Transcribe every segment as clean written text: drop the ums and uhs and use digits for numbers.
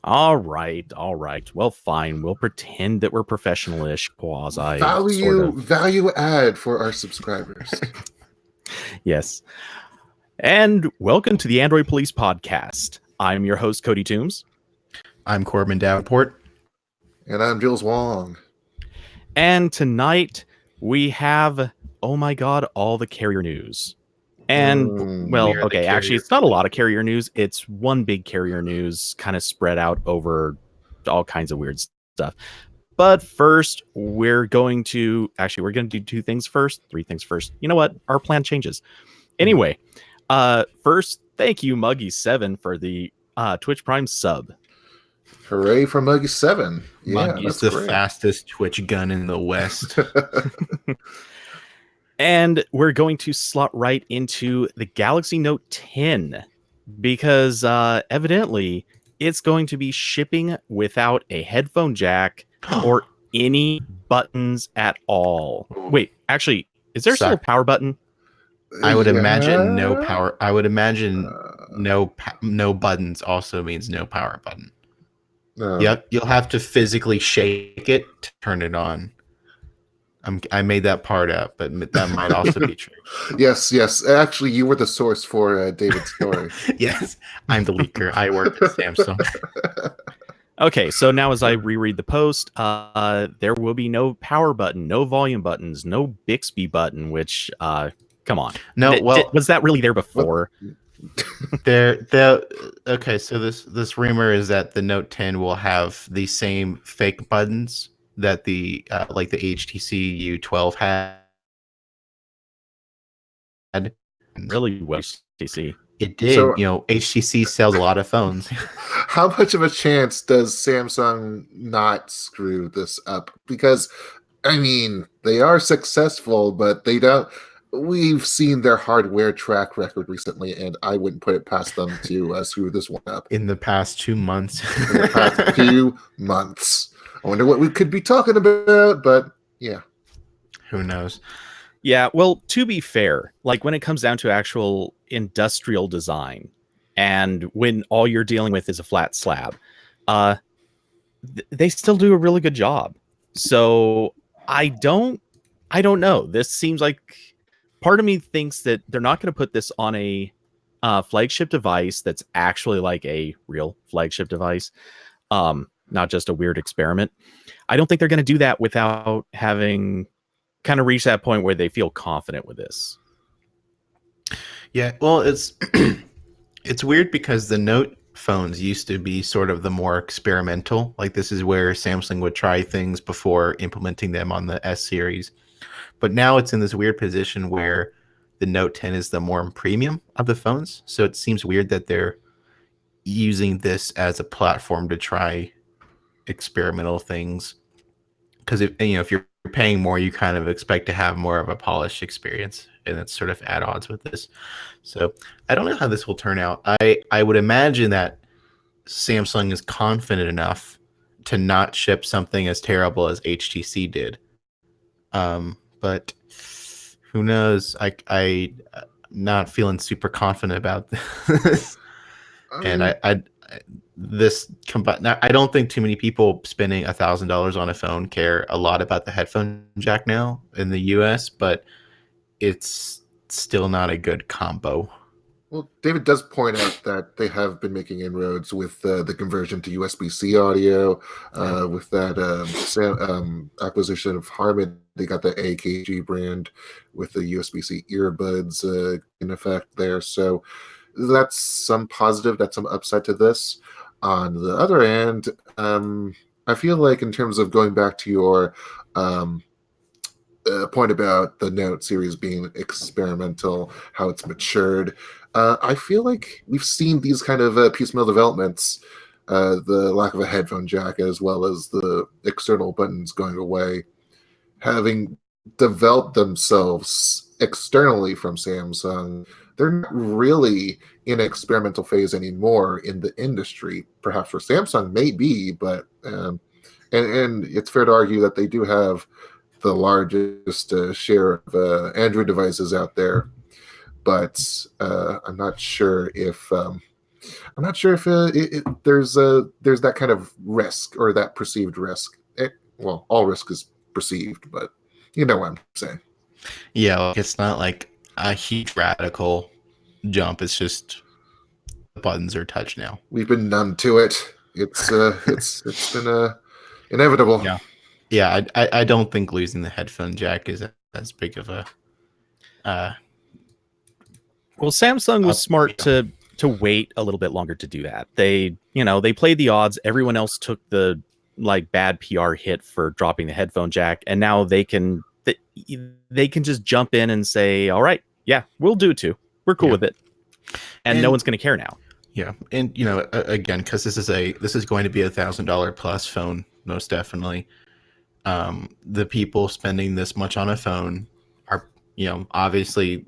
All right, all right. Well, fine. We'll pretend that we're professional-ish, quasi, sort Value of. value add for our subscribers. Yes. And welcome to the Android Police Podcast. I'm your host, Cody Toombs. I'm Corbin Davenport. And I'm Jules Wong. And tonight we have, oh my God, all the carrier news. And, well, okay, actually, it's not a lot of carrier news. It's one big carrier news kind of spread out over all kinds of weird stuff. But first, we're going to do three things first. You know what? Our plan changes. Anyway, first, thank you, Muggy7, for the Twitch Prime sub. Hooray for Muggy7. Yeah, Muggy's the fastest Twitch gun in the West. And we're going to slot right into the Galaxy Note 10 because evidently it's going to be shipping without a headphone jack or any buttons at all. Wait, actually, is there still a power button? I would imagine no power. I would imagine no buttons also means no power button. Yep, you'll have to physically shake it to turn it on. I made that part up, but that might also be true. Yes. Actually, you were the source for David's story. Yes, I'm the leaker. I work at Samsung. Okay, so now as I reread the post, there will be no power button, no volume buttons, no Bixby button, which, come on. No, was that really there before? Okay, so this rumor is that the Note 10 will have the same fake buttons that the like the HTC U12 had. Really, well, HTC. It did. So, HTC sells a lot of phones. How much of a chance does Samsung not screw this up? Because, I mean, they are successful, but they don't. We've seen their hardware track record recently, and I wouldn't put it past them to screw this one up. In the past 2 months. In the past 2 months. I wonder what we could be talking about, but yeah. Who knows? Yeah, well, to be fair, like when it comes down to actual industrial design and when all you're dealing with is a flat slab, they still do a really good job. So I don't know. This seems like part of me thinks that they're not going to put this on a flagship device that's actually like a real flagship device. Not just a weird experiment. I don't think they're going to do that without having kind of reached that point where they feel confident with this. Yeah, well, it's it's weird because the Note phones used to be sort of the more experimental. Like this is where Samsung would try things before implementing them on the S series. But now it's in this weird position where the Note 10 is the more premium of the phones. So it seems weird that they're using this as a platform to try experimental things, because if you're paying more, you kind of expect to have more of a polished experience, and it's sort of at odds with this. So I don't know how this will turn out. I would imagine that Samsung is confident enough to not ship something as terrible as HTC did, but who knows? I'm not feeling super confident about this. And I don't think too many people spending $1,000 on a phone care a lot about the headphone jack now in the US, but it's still not a good combo. Well, David does point out that they have been making inroads with the conversion to USB-C audio. With that acquisition of Harman, they got the AKG brand with the USB-C earbuds in effect there. So that's some positive, that's some upside to this. On the other hand, I feel like in terms of going back to your point about the Note series being experimental, how it's matured, I feel like we've seen these kind of piecemeal developments, the lack of a headphone jack as well as the external buttons going away, having developed themselves externally from Samsung. They're not really in an experimental phase anymore in the industry. Perhaps for Samsung, maybe, but and it's fair to argue that they do have the largest share of Android devices out there. But I'm not sure if I'm not sure if there's that kind of risk or that perceived risk. Well, all risk is perceived, but you know what I'm saying. Yeah, like it's not like a huge radical jump. It's just the buttons are touch now. We've been numb to it. It's been inevitable. Yeah. I don't think losing the headphone jack is as big of a. Well, Samsung was smart to wait a little bit longer to do that. They played the odds. Everyone else took the bad PR hit for dropping the headphone jack, and now they can just jump in and say, "All right, yeah, we'll do it too. We're cool with it," and no one's going to care now. Yeah, and again, because this is going to be $1,000 plus phone, most definitely. The people spending this much on a phone are, obviously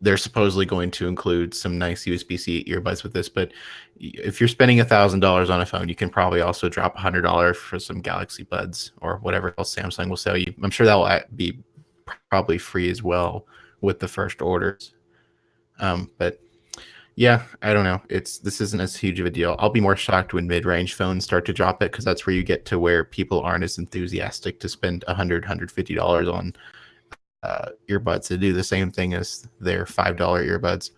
they're supposedly going to include some nice USB-C earbuds with this, but if you're spending $1,000 on a phone, you can probably also drop $100 for some Galaxy Buds or whatever else Samsung will sell you. I'm sure that will be probably free as well with the first orders. But yeah, I don't know. This isn't as huge of a deal. I'll be more shocked when mid-range phones start to drop it, because that's where you get to where people aren't as enthusiastic to spend $150 on earbuds to do the same thing as their $5 earbuds.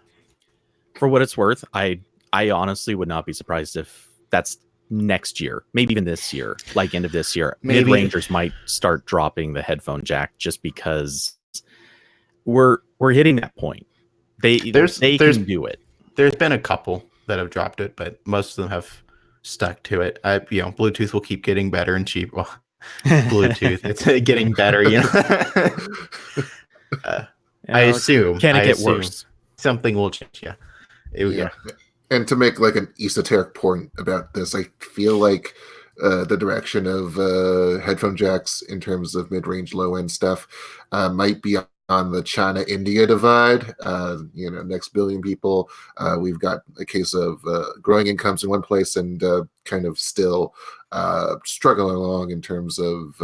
For what it's worth, I honestly would not be surprised if that's next year, maybe even this year, like end of this year. Mid-rangers might start dropping the headphone jack just because we're hitting that point. They can do it. There's been a couple that have dropped it, but most of them have stuck to it. Bluetooth will keep getting better and cheap. Well, Bluetooth, it's getting better. I assume. Can it get worse? Something will change. Yeah. And to make like an esoteric point about this, I feel like the direction of headphone jacks in terms of mid-range, low-end stuff might be on the China-India divide. Next billion people, we've got a case of growing incomes in one place and kind of still struggling along in terms of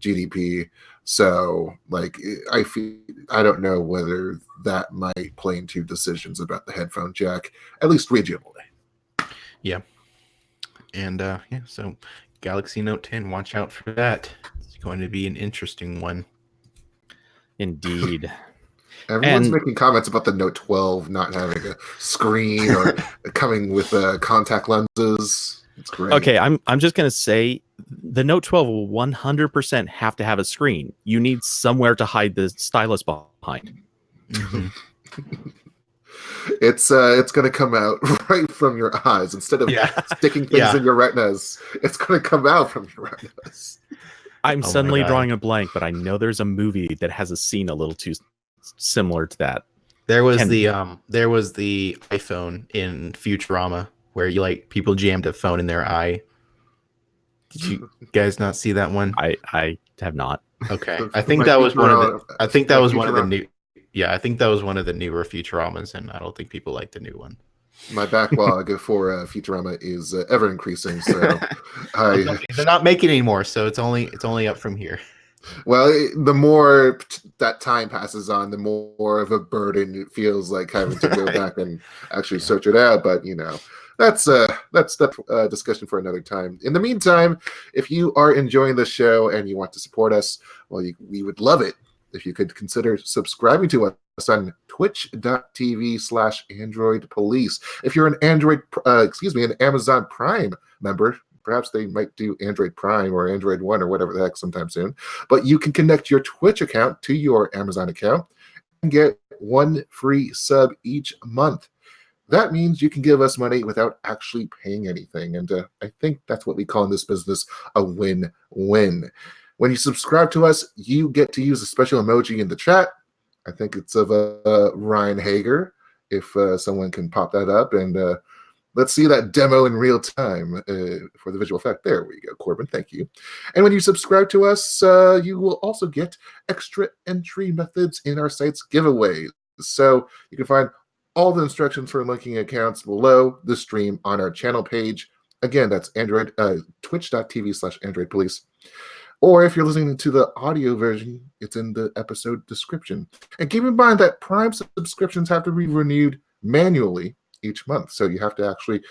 GDP. So, I don't know whether that might play into decisions about the headphone jack, at least regionally. Yeah. And so Galaxy Note 10, watch out for that. It's going to be an interesting one. Indeed. Everyone's making comments about the Note 12 not having a screen or coming with contact lenses. It's great. Okay, I'm just going to say the Note 12 will 100% have to have a screen. You need somewhere to hide the stylus behind. Mm-hmm. It's going to come out right from your eyes instead of sticking things in your retinas. It's going to come out from your retinas. I'm suddenly drawing a blank, but I know there's a movie that has a scene a little too similar to that. There was the iPhone in Futurama where people jammed a phone in their eye. Did you guys not see that one? I have not. Okay, I think that was one of the. I think that was one of the new. Yeah, I think that was one of the newer Futuramas, and I don't think people like the new one. My backlog for Futurama is ever increasing, so they're not making anymore, so it's only up from here. Well, the more that time passes on, the more of a burden it feels like having to go back and actually search it out. But that's the discussion for another time. In the meantime, if you are enjoying the show and you want to support us, well, we would love it if you could consider subscribing to us on twitch.tv/Android Police. If you're an an Amazon Prime member, perhaps they might do Android Prime or Android One or whatever the heck sometime soon. But you can connect your Twitch account to your Amazon account and get one free sub each month. That means you can give us money without actually paying anything. And I think that's what we call in this business a win-win. When you subscribe to us, you get to use a special emoji in the chat. I think it's of Ryan Hager, if someone can pop that up. And let's see that demo in real time for the visual effect. There we go, Corbin. Thank you. And when you subscribe to us, you will also get extra entry methods in our site's giveaways. So you can find all the instructions for linking accounts below the stream on our channel page. Again, that's twitch.tv/Android Police. Or if you're listening to the audio version, it's in the episode description. And keep in mind that Prime subscriptions have to be renewed manually each month. So you have to actually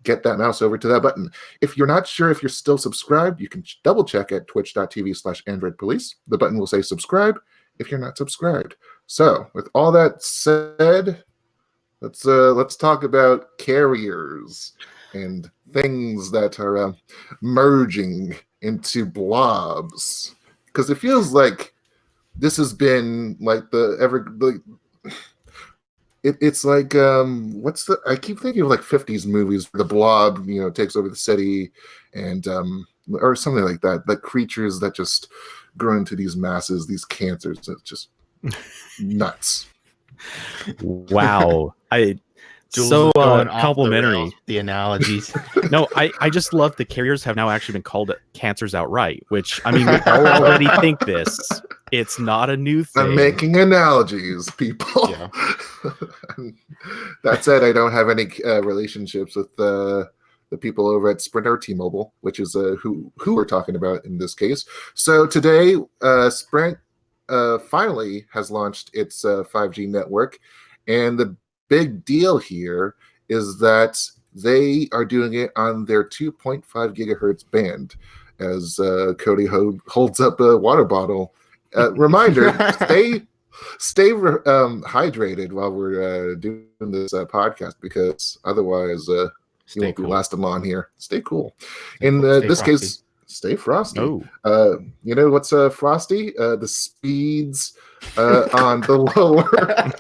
get that mouse over to that button. If you're not sure if you're still subscribed, you can double check at twitch.tv/AndroidPolice. The button will say subscribe if you're not subscribed. So with all that said, let's talk about carriers and things that are merging into blobs, because it feels like this has been like it's like I keep thinking of like 50s movies where the blob takes over the city, and or something like that, like creatures that just grow into these masses, these cancers. That's just nuts. Wow. Jules So is going off complimentary. the rails, the analogies. No, I just love the carriers have now actually been called cancers outright, which, I mean, we all already think this. It's not a new thing. I'm making analogies, people. Yeah. That said, I don't have any relationships with the people over at Sprint or T-Mobile, which is who we're talking about in this case. So today, Sprint finally has launched its 5G network, and the big deal here is that they are doing it on their 2.5 gigahertz band. As Cody holds up a water bottle. Reminder: stay hydrated while we're doing this podcast, because otherwise you won't be lasting long here. Stay cool. In this case, stay frosty. Oh. You know what's frosty? The speeds on the lower.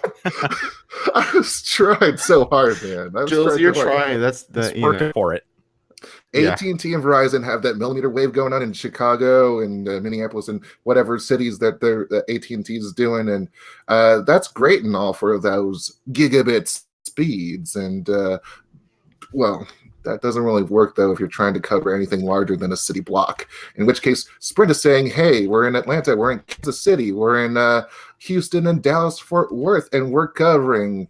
I was trying so hard, man. Jules, you're trying. That's working for it. AT&T and Verizon have that millimeter wave going on in Chicago and Minneapolis and whatever cities that AT&T is doing, and that's great and all for those gigabit speeds. And well, that doesn't really work though if you're trying to cover anything larger than a city block. In which case, Sprint is saying, "Hey, we're in Atlanta, we're in Kansas City, we're in Houston and Dallas, Fort Worth, and we're covering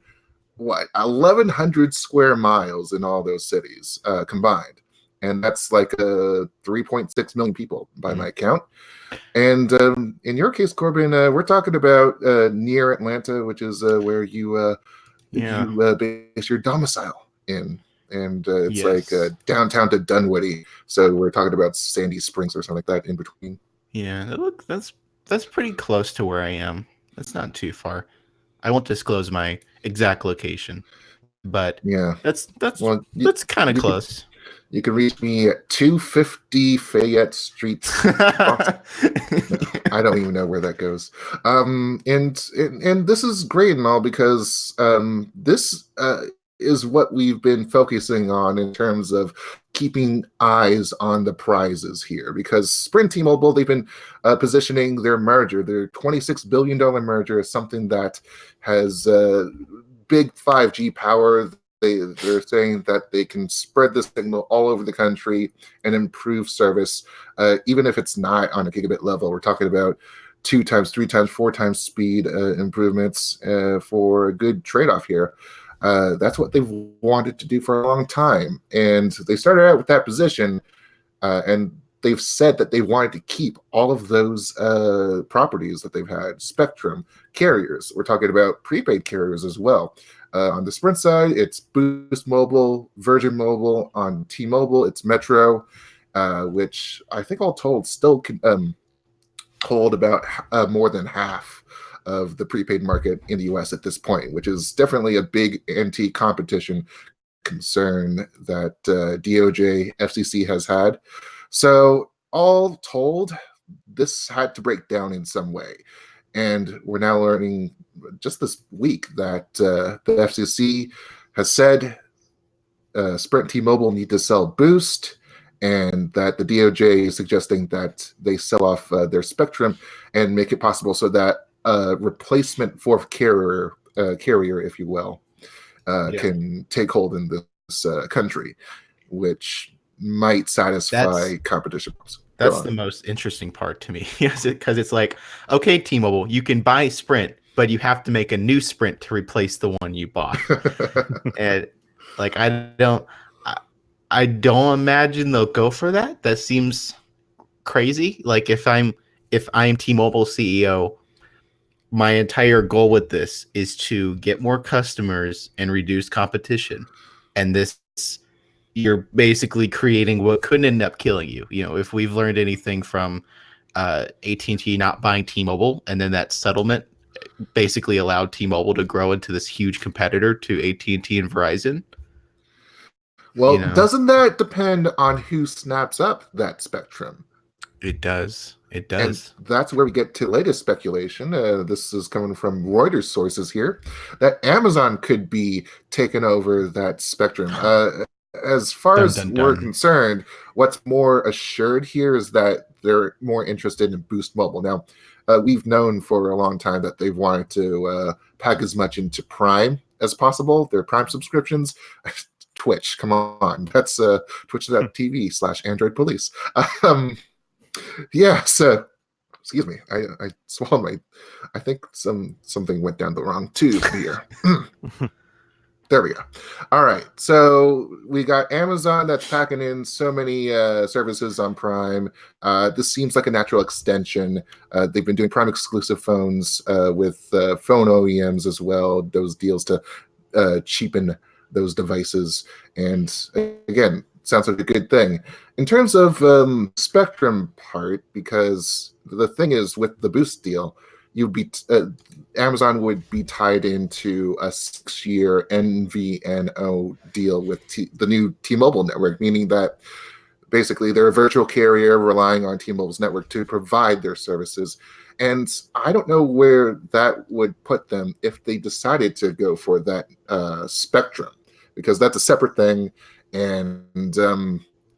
1,100 square miles in all those cities combined." And that's like 3.6 million people by my count. And in your case, Corbin, we're talking about near Atlanta, which is where you base your domicile in. And it's like downtown to Dunwoody. So we're talking about Sandy Springs or something like that in between. Yeah, that's pretty close to where I am. That's not too far. I won't disclose my exact location, but yeah, that's kind of close. You can reach me at 250 Fayette Street. I don't even know where that goes. And this is great and all, because this is what we've been focusing on in terms of keeping eyes on the prizes here. Because Sprint T-Mobile, they've been positioning their merger, their $26 billion merger, as something that has big 5G power. They're saying that they can spread the signal all over the country and improve service, even if it's not on a gigabit level. We're talking about 2 times, 3 times, 4 times speed improvements for a good trade-off here. That's what they've wanted to do for a long time. And they started out with that position, and they've said that they wanted to keep all of those properties that they've had: Spectrum, carriers. We're talking about prepaid carriers as well. On the Sprint side, it's Boost Mobile, Virgin Mobile. On T-Mobile, it's Metro, which I think all told still can hold about more than half of the prepaid market in the US at this point, which is definitely a big anti-competition concern that DOJ, FCC has had. So all told, this had to break down in some way. And we're now learning just this week that the FCC has said Sprint T-Mobile need to sell Boost, and that the DOJ is suggesting that they sell off their spectrum and make it possible so that replacement for carrier, if you will, can take hold in this country, which might satisfy competition. That's the most interesting part to me. Yes, because it's like, okay, T-Mobile, you can buy Sprint, but you have to make a new Sprint to replace the one you bought. And like, I don't imagine they'll go for that. That seems crazy. Like, if I'm T-Mobile CEO, my entire goal with this is to get more customers and reduce competition. And this, you're basically creating what could end up killing you. You know, if we've learned anything from AT&T not buying T-Mobile, and then that settlement basically allowed T-Mobile to grow into this huge competitor to AT&T and Verizon. Well, You know, doesn't that depend on who snaps up that spectrum? it does. It And does. that's where we get to the latest speculation. This is coming from Reuters sources here, that Amazon could be taking over that spectrum. As far Dun, as dun, we're dun. concerned, what's more assured here is that they're more interested in Boost Mobile. Now, we've known for a long time that they've wanted to pack as much into Prime as possible, their Prime subscriptions. Twitch, come on. That's twitch.tv/Android Police. Yeah, so excuse me, I swallowed my, I think something went down the wrong tube here. There we go. All right, so we got Amazon that's packing in so many services on Prime. This seems like a natural extension. They've been doing Prime exclusive phones with phone OEMs as well, those deals to cheapen those devices. And again, sounds like a good thing. In terms of Spectrum part, because the thing is with the Boost deal, you'd be Amazon would be tied into a 6-year MVNO deal with the new T-Mobile network, meaning that basically they're a virtual carrier relying on T-Mobile's network to provide their services. And I don't know where that would put them if they decided to go for that spectrum, because that's a separate thing. And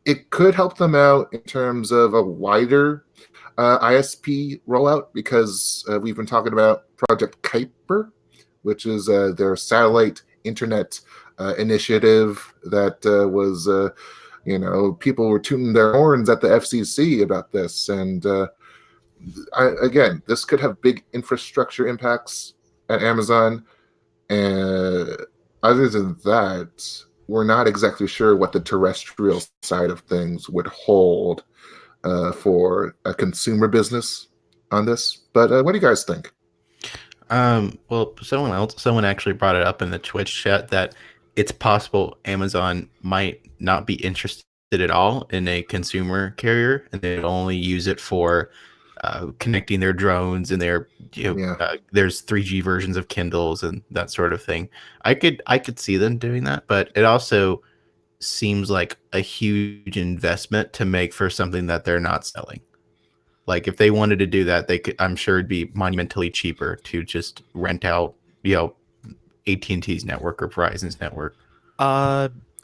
it could help them out in terms of a wider ISP rollout, because we've been talking about Project Kuiper, which is their satellite internet initiative that was, people were tooting their horns at the FCC about this. And again, this could have big infrastructure impacts at Amazon. And other than that, we're not exactly sure what the terrestrial side of things would hold for a consumer business on this. But what do you guys think? Well, someone actually brought it up in the Twitch chat that it's possible Amazon might not be interested at all in a consumer carrier, and they only use it for connecting their drones and their, there's 3G versions of Kindles and that sort of thing. I could see them doing that, but it also seems like a huge investment to make for something that they're not selling. Like if they wanted to do that, they could, I'm sure it'd be monumentally cheaper to just rent out, AT&T's network or Verizon's network.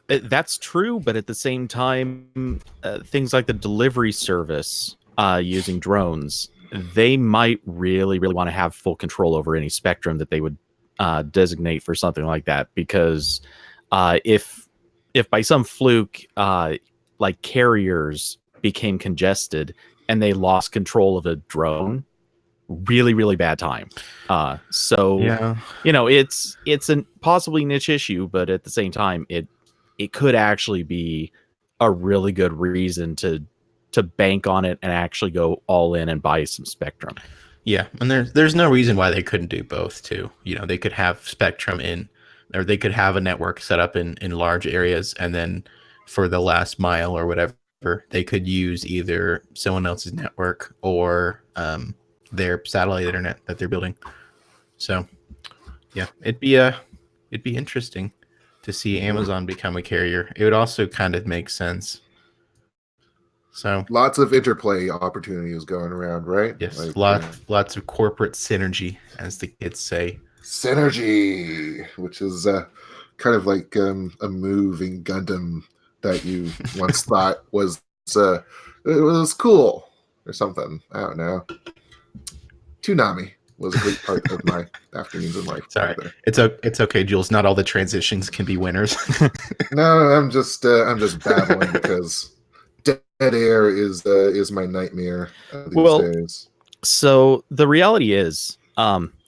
That's true, but at the same time, things like the delivery service using drones, they might really, really want to have full control over any spectrum that they would designate for something like that. Because if by some fluke, like carriers became congested and they lost control of a drone, really, really bad time. It's a possibly niche issue, but at the same time, it could actually be a really good reason to bank on it and actually go all in and buy some spectrum. Yeah, and there's no reason why they couldn't do both too. They could have spectrum or they could have a network set up in large areas, and then for the last mile or whatever, they could use either someone else's network or their satellite internet that they're building. So yeah, it'd be interesting to see Amazon become a carrier. It would also kind of make sense. So lots of interplay opportunities going around, right? Yes, lots of corporate synergy, as the kids say. Synergy, which is kind of like a move in Gundam that you once thought was it was cool or something. I don't know. Toonami was a great part of my afternoons in life. Sorry, it's okay, Jules. Not all the transitions can be winners. No, I'm just babbling because dead air is my nightmare these days. So the reality is,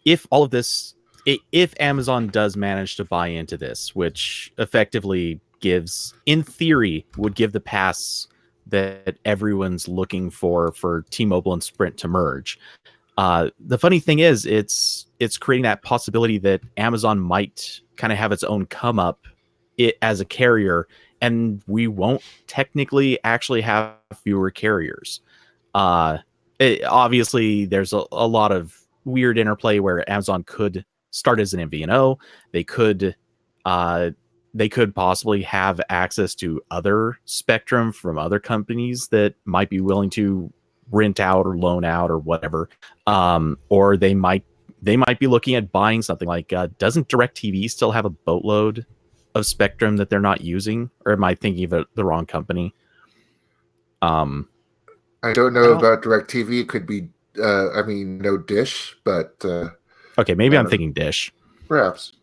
if all of this, if Amazon does manage to buy into this, which effectively gives, in theory, would give the pass that everyone's looking for T-Mobile and Sprint to merge, The funny thing is, it's creating that possibility that Amazon might kind of have its own come up it as a carrier, and we won't technically actually have fewer carriers. Obviously, there's a lot of weird interplay where Amazon could start as an MVNO. They could possibly have access to other spectrum from other companies that might be willing to rent out or loan out or whatever. Or they might be looking at buying something like doesn't DirecTV still have a boatload of spectrum that they're not using, or am I thinking of the wrong company? I don't know about DirecTV. It could be, no Dish, but okay, maybe I'm thinking Dish, perhaps.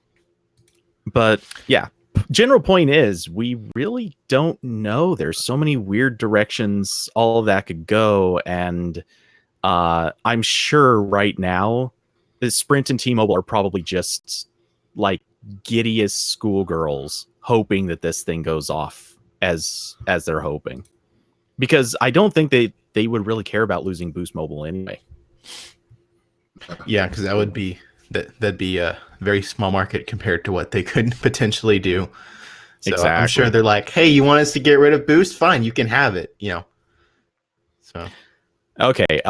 But yeah, general point is we really don't know. There's so many weird directions all of that could go, and I'm sure right now, Sprint and T-Mobile are probably just like giddy as schoolgirls, hoping that this thing goes off as they're hoping, because I don't think they would really care about losing Boost Mobile anyway. Yeah, because that'd be a very small market compared to what they could potentially do. So exactly. I'm sure they're like, hey, you want us to get rid of Boost? Fine, you can have it, So okay,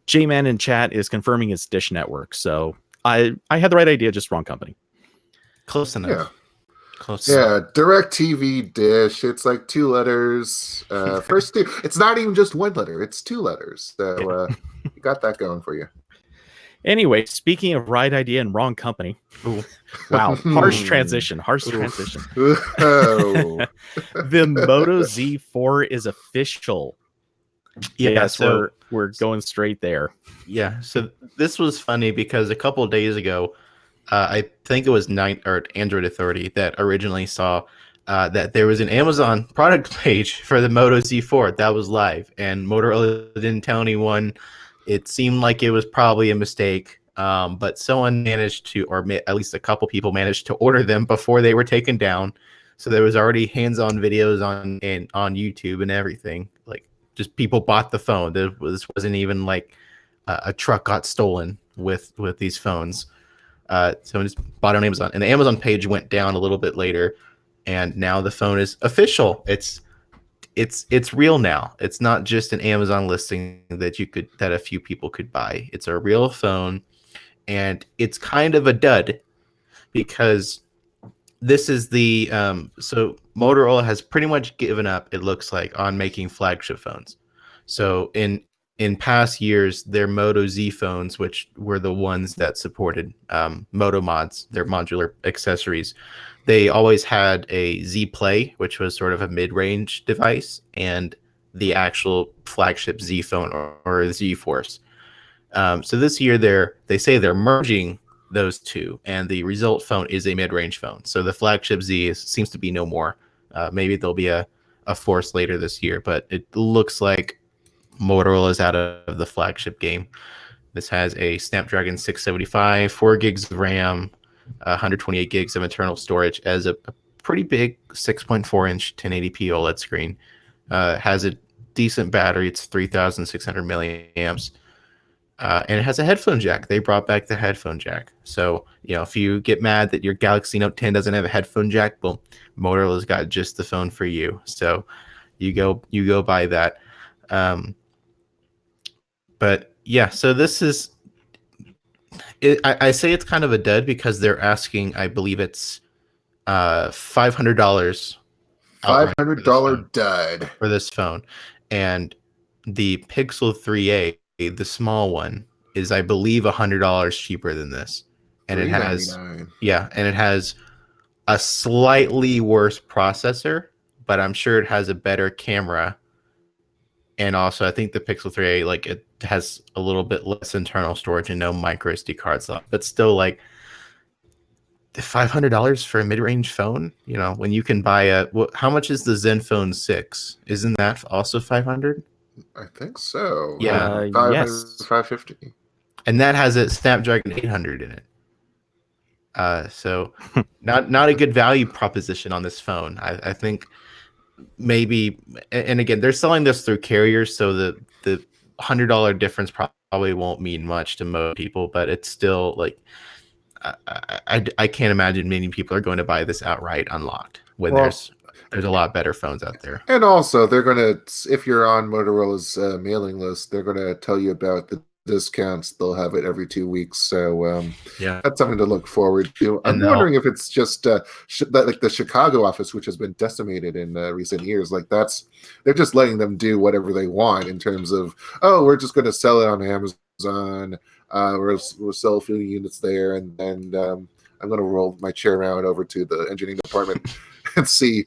J-Man in chat is confirming it's Dish Network, so I had the right idea, just wrong company. Close enough. Yeah. Close. Yeah, DirecTV, Dish. It's like 2 letters. First two. It's not even just 1 letter. It's 2 letters. So you got that going for you. Anyway, speaking of right idea and wrong company. Ooh, wow, harsh transition. Oh. The Moto Z4 is official. Yeah, so we're going straight there. Yeah, so this was funny because a couple of days ago, I think it was Android Authority that originally saw that there was an Amazon product page for the Moto Z4 that was live, and Motorola didn't tell anyone. It seemed like it was probably a mistake, but someone managed to, or at least a couple people managed to order them before they were taken down. So there was already hands-on videos on YouTube and everything. Like, just people bought the phone. This wasn't even like a truck got stolen with these phones. Someone just bought it on Amazon, and the Amazon page went down a little bit later, and now the phone is official. It's real now. It's not just an Amazon listing that a few people could buy. It's a real phone, and it's kind of a dud because this is the so Motorola has pretty much given up, it looks like, on making flagship phones. So in past years, their Moto Z phones, which were the ones that supported Moto mods, their modular accessories, they always had a Z Play, which was sort of a mid-range device, and the actual flagship Z phone or Z Force. So this year, they say they're merging those two, and the result phone is a mid-range phone. So the flagship Z seems to be no more. Maybe there'll be a Force later this year, but it looks like Motorola is out of the flagship game. This has a Snapdragon 675, 4 gigs of RAM, 128 gigs of internal storage, as a pretty big 6.4-inch 1080p OLED screen. Has a decent battery. It's 3,600 milliamps. And it has a headphone jack. They brought back the headphone jack. So, if you get mad that your Galaxy Note 10 doesn't have a headphone jack, well, Motorola's got just the phone for you. So you go buy that. But yeah, so this is I say it's kind of a dud because they're asking, I believe it's $500 $500 dud for this phone. And the Pixel 3a, the small one, is, I believe, $100 cheaper than this. And it has a slightly worse processor, but I'm sure it has a better camera. And also, I think the Pixel 3a, like, it has a little bit less internal storage and no micro SD card slot, but still, like, $500 for a mid-range phone, when you can buy how much is the Zenfone 6? Isn't that also 500? I think so. Yeah. 500, yes. 550. And that has a Snapdragon 800 in it. So not a good value proposition on this phone. I think maybe, and again, they're selling this through carriers, so the $100 difference probably won't mean much to most people, but it's still like I can't imagine many people are going to buy this outright unlocked when there's a lot better phones out there. And also, they're gonna, if you're on Motorola's mailing list, they're gonna tell you about the discounts. They'll have it every 2 weeks, so that's something to look forward to. I'm wondering if it's just like the Chicago office, which has been decimated in recent years. Like they're just letting them do whatever they want in terms of, oh, we're just going to sell it on Amazon. We'll sell a few units there, and then I'm going to roll my chair around over to the engineering department and see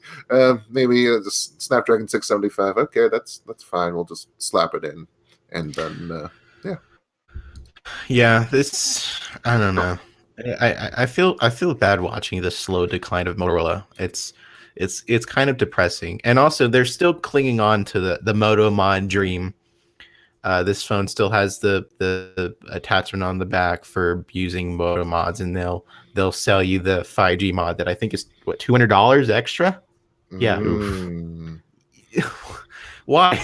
maybe the Snapdragon 675. Okay, that's fine. We'll just slap it in, and then yeah, this I don't know. I feel bad watching the slow decline of Motorola. It's kind of depressing, and also they're still clinging on to the Moto Mod dream. This phone still has the attachment on the back for using Moto mods, and they'll sell you the 5G mod that I think is what $200 extra. Yeah. Why?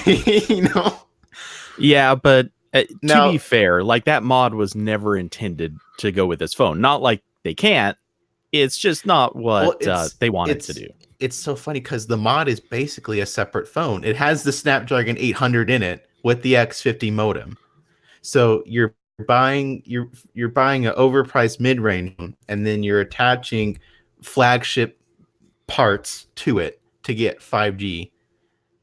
Yeah, but to be fair, like that mod was never intended to go with this phone. Not like they can't. It's just not what they wanted to do. It's so funny because the mod is basically a separate phone. It has the Snapdragon 800 in it with the X50 modem. So you're buying an overpriced mid-range phone, and then you're attaching flagship parts to it to get 5G,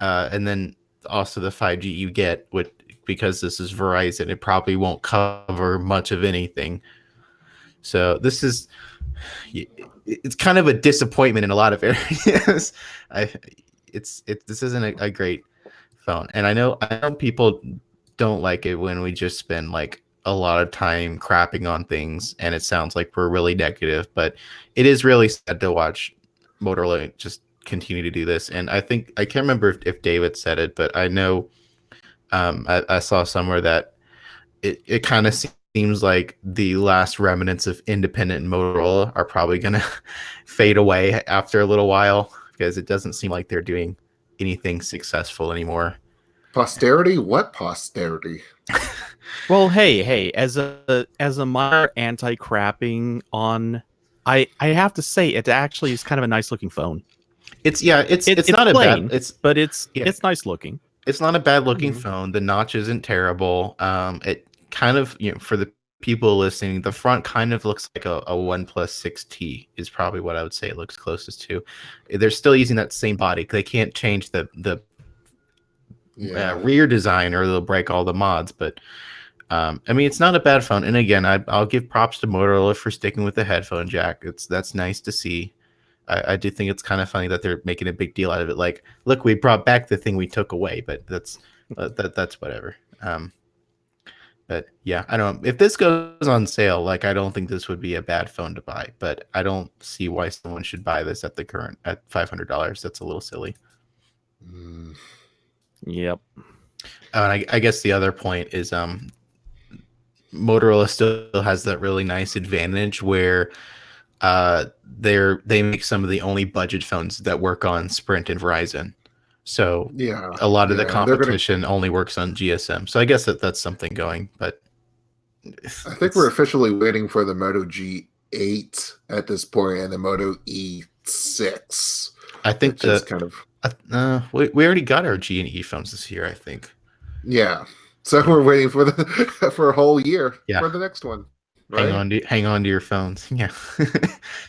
and then also the 5G you get with, because this is Verizon, it probably won't cover much of anything. So this is, it's kind of a disappointment in a lot of areas. This isn't a great phone, and I know people don't like it when we just spend like a lot of time crapping on things, and it sounds like we're really negative, but it is really sad to watch Motorola just continue to do this. And I think, I can't remember if David said it, but I know I saw somewhere that it kind of seems like the last remnants of independent Motorola are probably going to fade away after a little while, because it doesn't seem like they're doing anything successful anymore. Posterity? What posterity? Well, hey, as a minor anti-crapping on, I have to say it actually is kind of a nice looking phone. It's not plain, a bad, it's nice looking. It's not a bad looking phone. The notch isn't terrible. It kind of, for the people listening, the front kind of looks like a OnePlus 6T is probably what I would say it looks closest to. They're still using that same body. They can't change the rear design or they'll break all the mods. But I mean, it's not a bad phone. And again, I'll give props to Motorola for sticking with the headphone jack. That's nice to see. I do think it's kind of funny that they're making a big deal out of it. Like, look, we brought back the thing we took away, but that's whatever. But yeah, I don't know. If this goes on sale, like, I don't think this would be a bad phone to buy, but I don't see why someone should buy this at $500. That's a little silly. Yep. And I guess the other point is Motorola still has that really nice advantage where they make some of the only budget phones that work on Sprint and Verizon. So a lot of the competition only works on GSM. So I guess that's something going. But I think we're officially waiting for the Moto G8 at this point and the Moto E6. I think that's kind of we already got our G and E phones this year, I think. Yeah. So we're waiting for for a whole year for the next one. Right? Hang on to your phones. Yeah.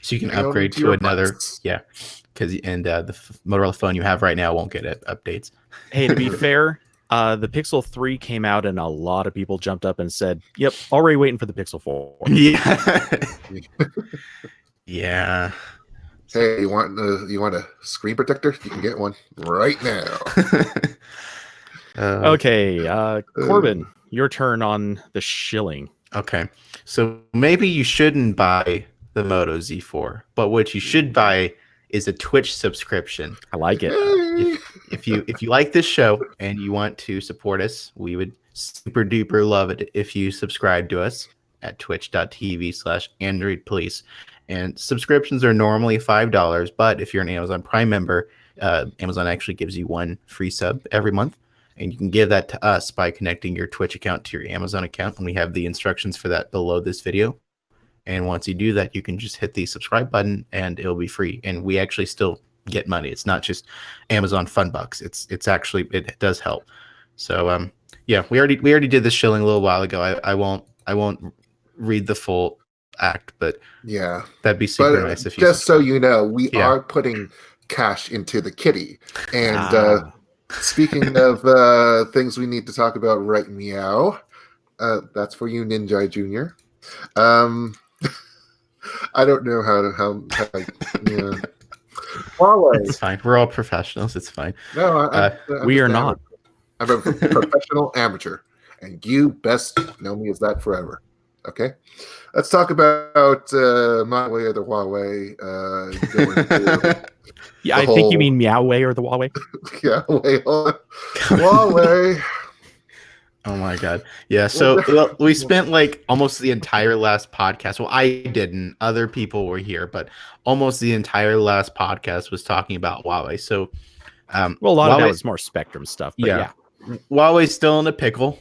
So you can upgrade to another. Yeah. Because the Motorola phone you have right now won't get updates. Hey, to be fair, the Pixel 3 came out and a lot of people jumped up and said, "Yep, already waiting for the Pixel 4." Yeah. Yeah. Hey, you want a screen protector? You can get one right now. Okay, Corbin, your turn on the shilling. Okay, so maybe you shouldn't buy the Moto Z4, but what you should buy is a Twitch subscription. I like it. If you like this show and you want to support us, we would super duper love it if you subscribe to us at twitch.tv/AndroidPolice. And subscriptions are normally $5, but if you're an Amazon Prime member, Amazon actually gives you one free sub every month. And you can give that to us by connecting your Twitch account to your Amazon account. And we have the instructions for that below this video. And once you do that, you can just hit the subscribe button and it'll be free. And we actually still get money. It's not just Amazon fun bucks. It's actually, it does help. So yeah, we already did this shilling a little while ago. I won't read the full act, but yeah, that'd be super nice if you just so you know, we are putting cash into the kitty. And speaking of things we need to talk about right meow, that's for you, Ninja Junior. I don't know how yeah. Huawei. It's fine. We're all professionals. It's fine. No, we are not. I'm a professional amateur, and you best know me as that forever. Okay, let's talk about my way or the Huawei. I think you mean Meowway or the Huawei. Yeah, Huawei. Oh my god. Yeah, so we spent like almost the entire last podcast. Well, I didn't. Other people were here, but almost the entire last podcast was talking about Huawei. So a lot of that was more Spectrum stuff, but yeah. Huawei's still in a pickle.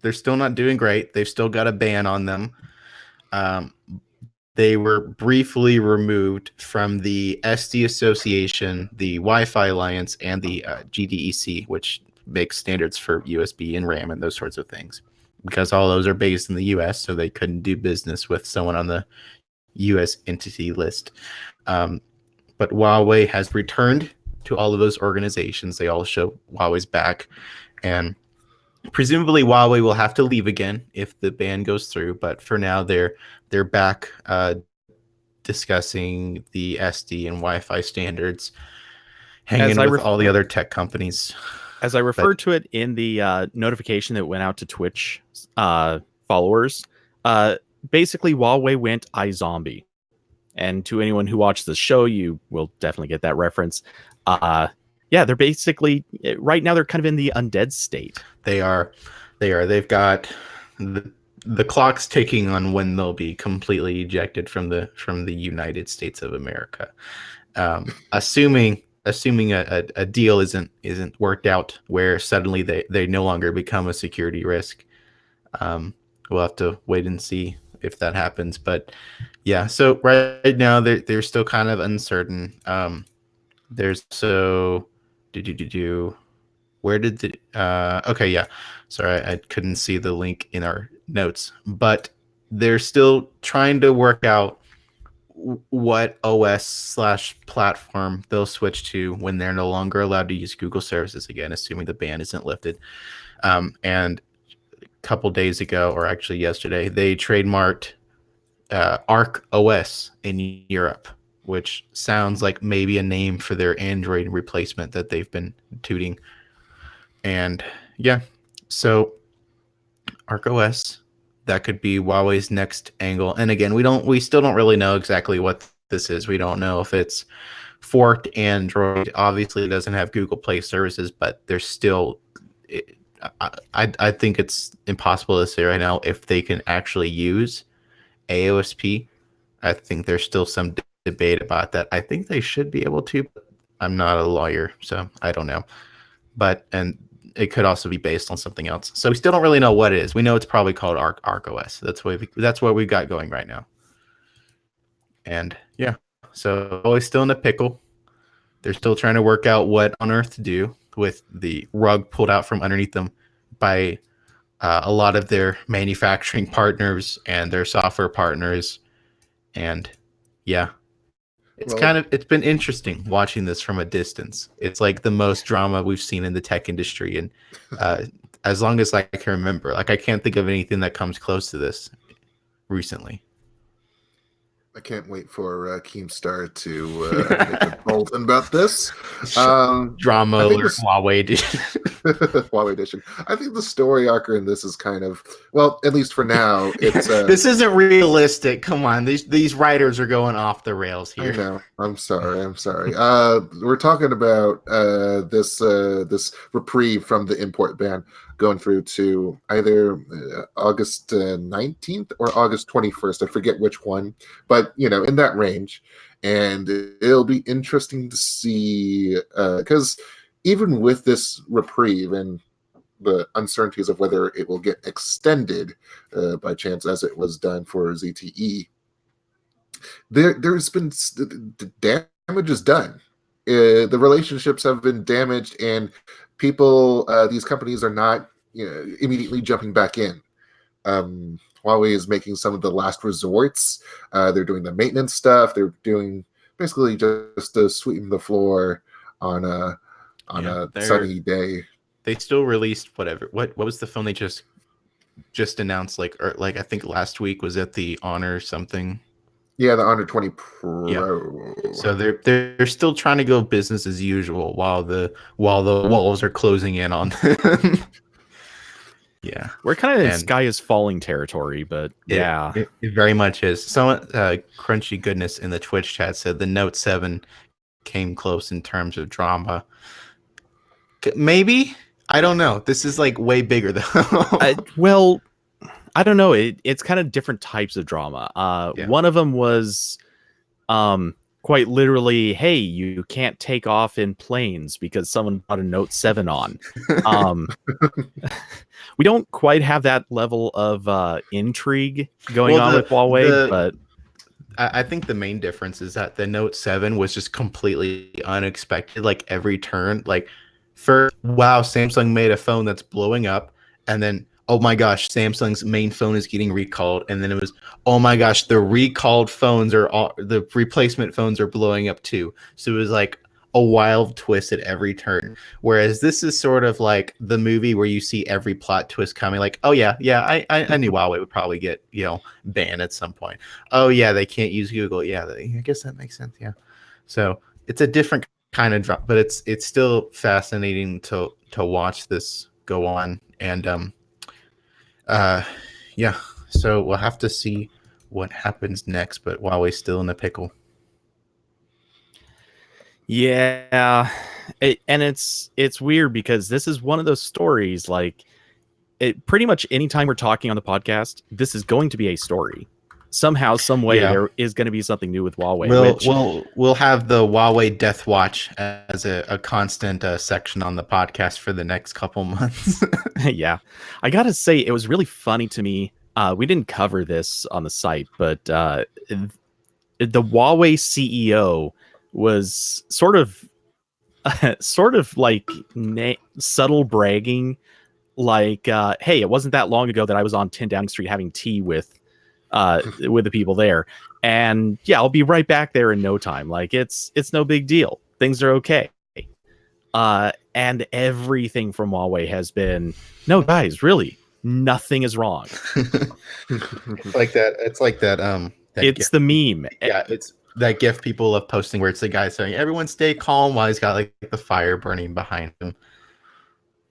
They're still not doing great. They've still got a ban on them. They were briefly removed from the SD Association, the Wi-Fi Alliance, and the GDEC, which makes standards for USB and RAM and those sorts of things, because all those are based in the US, so they couldn't do business with someone on the US entity list. But Huawei has returned to all of those organizations. They all show Huawei's back, and presumably Huawei will have to leave again if the ban goes through. But for now, they're back discussing the SD and Wi-Fi standards, hanging with all the other tech companies. As I referred to it in the notification that went out to Twitch followers, basically Huawei went iZombie. And to anyone who watched the show, you will definitely get that reference. They're basically, right now they're kind of in the undead state. They are. They've got the clock's ticking on when they'll be completely ejected from the United States of America. Assuming a deal isn't worked out where suddenly they no longer become a security risk. We'll have to wait and see if that happens. But yeah, so right now they're still kind of uncertain. There's where did the okay, yeah. Sorry, I couldn't see the link in our notes, but they're still trying to work out what OS/platform they'll switch to when they're no longer allowed to use Google services again, assuming the ban isn't lifted. And a couple days ago, or actually yesterday, they trademarked Arc OS in Europe, which sounds like maybe a name for their Android replacement that they've been tooting. And yeah, so Arc OS, that could be Huawei's next angle. And again, we still don't really know exactly what this is. We don't know if it's forked Android. Obviously, it doesn't have Google Play services, but there's still, I think it's impossible to say right now if they can actually use AOSP. I think there's still some debate about that. I think they should be able to, but I'm not a lawyer, so I don't know. And it could also be based on something else. So we still don't really know what it is. We know it's probably called Arc OS. That's what we've got going right now. And yeah, so always still in a pickle. They're still trying to work out what on earth to do with the rug pulled out from underneath them by a lot of their manufacturing partners and their software partners. And yeah, it's been interesting watching this from a distance. It's like the most drama we've seen in the tech industry. And as long as I can remember, like I can't think of anything that comes close to this recently. I can't wait for Keemstar to make a bulletin about this. Drama alert, Huawei edition. Huawei edition. I think the story arc in this is kind of, well, at least for now, it's this isn't realistic. Come on, these writers are going off the rails here. I know. I'm sorry. We're talking about this reprieve from the import ban going through to either August 19th or August 21st. I forget which one, but in that range. And it'll be interesting to see because even with this reprieve, and the uncertainties of whether it will get extended by chance, as it was done for ZTE. There's been the damage is done. The relationships have been damaged, and people, these companies are not immediately jumping back in. Huawei is making some of the last resorts. They're doing the maintenance stuff. They're doing basically just to sweeten the floor on a sunny day. They still released whatever. What was the phone they just announced? Like I think last week, was it the Honor something? Yeah, the Honor 20 Pro. Yeah. So they're still trying to go business as usual while the walls are closing in on them. Yeah, we're kind of in sky is falling territory, but it very much is. Someone, Crunchy Goodness in the Twitch chat said the Note 7 came close in terms of drama. Maybe, I don't know. This is like way bigger though. Well, I don't know. It's kind of different types of drama. One of them was quite literally, hey, you can't take off in planes because someone brought a Note 7 on. We don't quite have that level of intrigue going on with Huawei, but I think the main difference is that the Note 7 was just completely unexpected. Like every turn, like first, wow, Samsung made a phone that's blowing up, and then, oh my gosh, Samsung's main phone is getting recalled. And then it was, oh my gosh, the recalled phones the replacement phones are blowing up too. So it was like a wild twist at every turn. Whereas this is sort of like the movie where you see every plot twist coming. Like, oh yeah, I knew Huawei would probably get, banned at some point. Oh yeah, they can't use Google. Yeah, I guess that makes sense. Yeah. So it's a different kind of drop, but it's still fascinating to watch this go on. And yeah, so we'll have to see what happens next, but Huawei's still in the pickle. Yeah, and it's weird because this is one of those stories, like, pretty much anytime we're talking on the podcast, this is going to be a story. Somehow, some way, there is going to be something new with Huawei. We'll have the Huawei Death Watch as a constant section on the podcast for the next couple months. Yeah, I gotta say, it was really funny to me. We didn't cover this on the site, but the Huawei CEO was sort of like subtle bragging, like, hey, it wasn't that long ago that I was on 10 Downing Street having tea with the people there, and yeah, I'll be right back there in no time. Like, it's no big deal, things are okay. And everything from Huawei has been, no guys, really, nothing is wrong. It's like that it's the meme. Yeah, it's that GIF people love posting where it's the guy saying, everyone stay calm, while he's got like the fire burning behind him.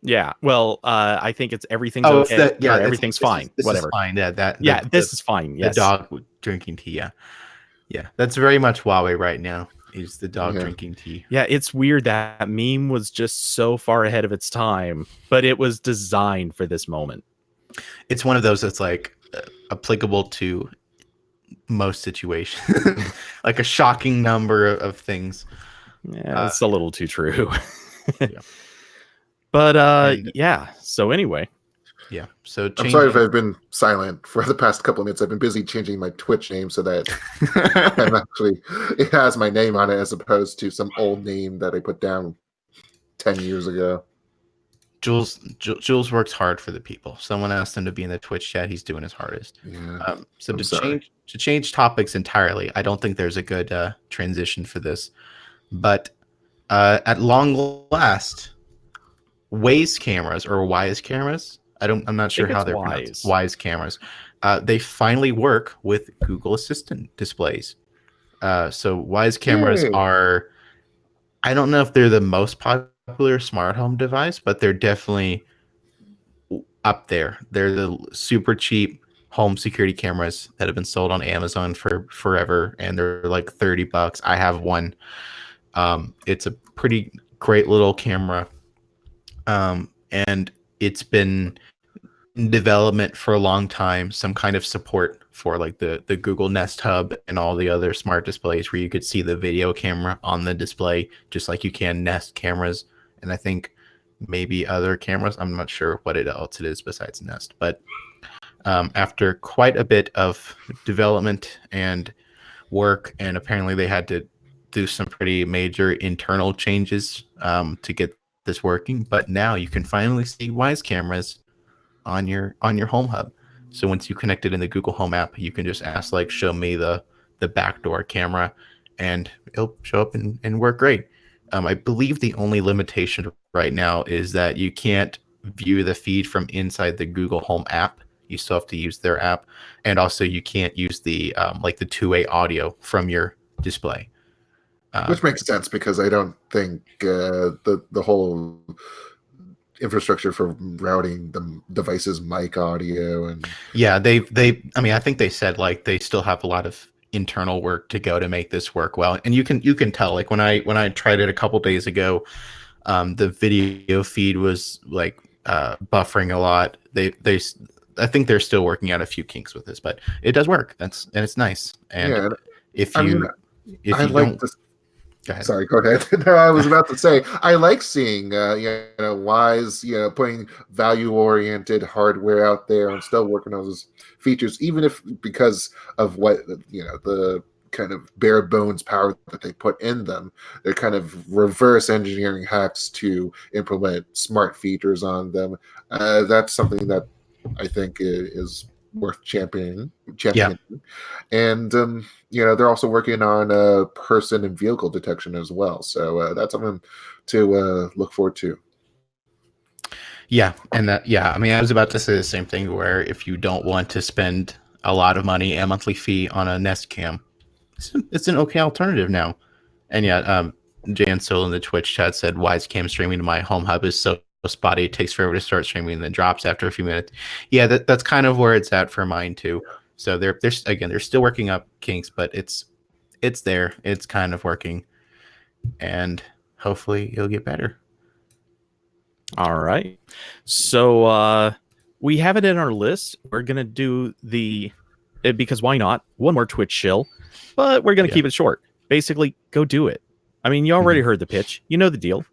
Yeah, well, I think it's everything's okay. Everything's fine. Whatever. Is fine. This is fine. Yes. The dog drinking tea. Yeah. That's very much Huawei right now. Is the dog drinking tea? Yeah, it's weird that meme was just so far ahead of its time, but it was designed for this moment. It's one of those that's like applicable to most situations, like a shocking number of things. Yeah, it's a little too true. But yeah. So anyway, yeah. So I'm sorry if I've been silent for the past couple of minutes. I've been busy changing my Twitch name so that it has my name on it as opposed to some old name that I put down 10 years ago. Jules works hard for the people. Someone asked him to be in the Twitch chat. He's doing his hardest. Yeah. So to change topics entirely, I don't think there's a good transition for this. But at long last, Wise cameras, I'm not sure how they're pronounced. Wise cameras. They finally work with Google Assistant displays. So Wise cameras are, I don't know if they're the most popular smart home device, but they're definitely up there. They're the super cheap home security cameras that have been sold on Amazon for forever, and they're like $30. I have one. It's a pretty great little camera. And it's been in development for a long time, some kind of support for like the Google Nest Hub and all the other smart displays where you could see the video camera on the display, just like you can Nest cameras. And I think maybe other cameras. I'm not sure what else it is besides Nest. But after quite a bit of development and work, and apparently they had to do some pretty major internal changes to get this working. But now you can finally see Wise cameras on your home hub. So once you connect it in the Google Home app, you can just ask like, show me the backdoor camera, and it'll show up and work great. I believe the only limitation right now is that you can't view the feed from inside the Google Home app. You still have to use their app, and also you can't use the like the two-way audio from your display. Which makes sense because I don't think the whole infrastructure for routing the device's mic audio and I mean, I think they said like they still have a lot of internal work to go to make this work well, and you can tell like when I tried it a couple days ago, the video feed was like buffering a lot. I think they're still working out a few kinks with this, but it does work. And it's nice. And yeah, if I you mean, if I you like don't this. go ahead. Sorry, go ahead. No, I was about to say I like seeing Wise putting value-oriented hardware out there and still working on those features, even if because of what the kind of bare bones power that they put in them, they're kind of reverse engineering hacks to implement smart features on them. That's something that I think is worth championing. Yeah. And they're also working on person and vehicle detection as well. So that's something to look forward to. Yeah, and I mean, I was about to say the same thing. Where if you don't want to spend a lot of money, a monthly fee on a Nest Cam, it's an okay alternative now. And yeah, Jan Soul in the Twitch chat said Wise Cam streaming to my home hub is so spotty it takes forever to start streaming and then drops after a few minutes. Yeah, that's kind of where it's at for mine too. So they're still working up kinks, but it's there. It's kind of working, and hopefully it'll get better. All right. So we have it in our list. We're going to do because why not? One more Twitch chill, but we're going to keep it short. Basically, go do it. I mean, you already heard the pitch. You know the deal.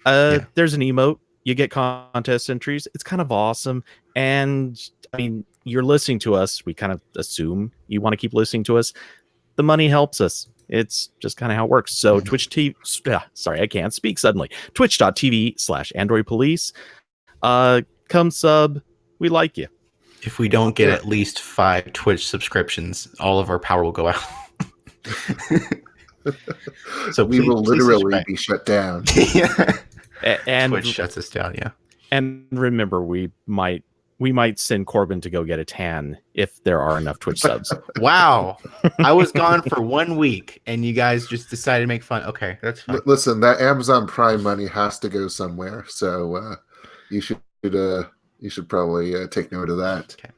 There's an emote. You get contest entries. It's kind of awesome. And I mean, you're listening to us. We kind of assume you want to keep listening to us. The money helps us. It's just kind of how it works. So Twitch TV, sorry, I can't speak suddenly. Twitch.tv/Android Police. Come sub. We like you. If we don't get at least 5 Twitch subscriptions, all of our power will go out. So we will literally be shut down. Yeah. And Twitch shuts us down. Yeah. And remember, we might send Corbin to go get a tan if there are enough Twitch subs. Wow. I was gone for 1 week and you guys just decided to make fun. Okay, that's fine. Listen, that Amazon Prime money has to go somewhere. So you should probably take note of that. Okay.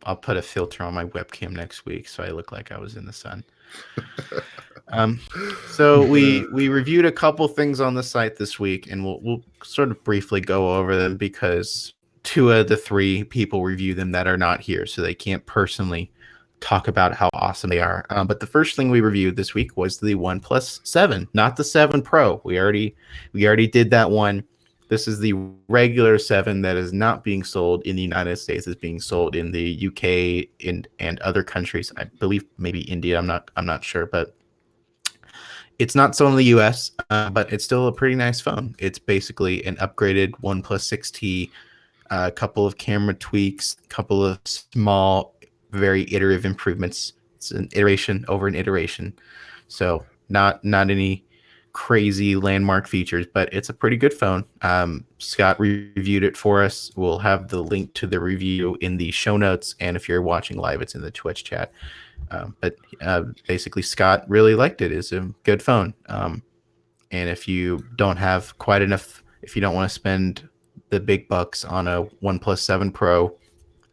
I'll put a filter on my webcam next week so I look like I was in the sun. So we reviewed a couple things on the site this week, and we'll sort of briefly go over them because 2 of the 3 people review them that are not here, so they can't personally talk about how awesome they are. But the first thing we reviewed this week was the OnePlus 7, not the 7 Pro. We already did that one. This is the regular 7 that is not being sold in the United States. It's being sold in the UK and other countries. I believe maybe India. I'm not sure, but it's not sold in the US. But it's still a pretty nice phone. It's basically an upgraded OnePlus 6T. A couple of camera tweaks, a couple of small, very iterative improvements. It's an iteration over an iteration, so not any crazy landmark features, but it's a pretty good phone. Scott reviewed it for us. We'll have the link to the review in the show notes, and if you're watching live, it's in the Twitch chat. But basically, Scott really liked it. It's a good phone, and if you don't have quite enough, if you don't want to spend the big bucks on a OnePlus 7 Pro,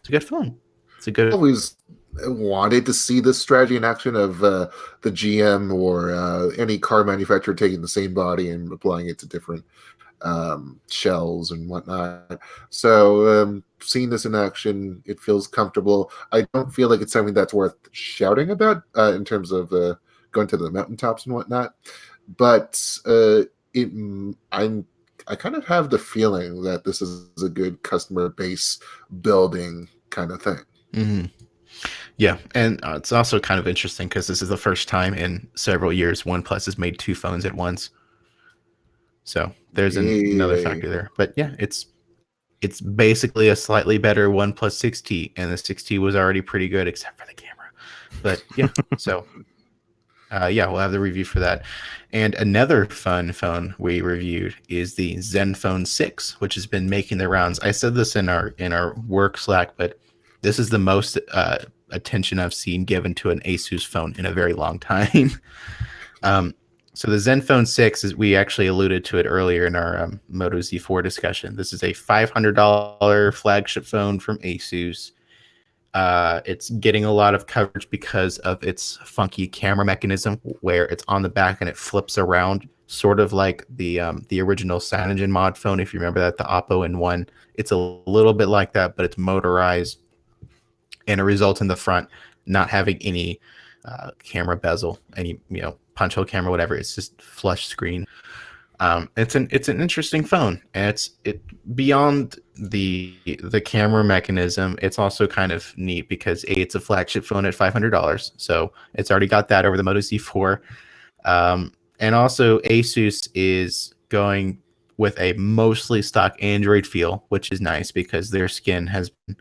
it's a good phone. It's a good. Always wanted to see this strategy in action of the GM or any car manufacturer taking the same body and applying it to different shells and whatnot. So seeing this in action, it feels comfortable. I don't feel like it's something that's worth shouting about in terms of going to the mountaintops and whatnot. But I'm I kind of have the feeling that this is a good customer base building kind of thing. Mm-hmm. Yeah, and it's also kind of interesting because this is the first time in several years OnePlus has made 2 phones at once. So there's another factor there. But yeah, it's basically a slightly better OnePlus 6T, and the 6T was already pretty good except for the camera. But yeah, so yeah, we'll have the review for that. And another fun phone we reviewed is the Zenfone 6, which has been making the rounds. I said this in our work Slack, but this is the most attention I've seen given to an Asus phone in a very long time. So the Zenfone 6 is, we actually alluded to it earlier in our Moto Z4 discussion. This is a $500 flagship phone from Asus. It's getting a lot of coverage because of its funky camera mechanism, where it's on the back and it flips around, sort of like the original Cyanogen mod phone, if you remember that, the Oppo N1. It's a little bit like that, but it's motorized, and it results in the front not having any camera bezel, any punch hole camera, whatever. It's just flush screen. It's an interesting phone, and it's beyond the camera mechanism. It's also kind of neat because it's a flagship phone at $500, so it's already got that over the Moto Z4. And also Asus is going with a mostly stock Android feel, which is nice because their skin has been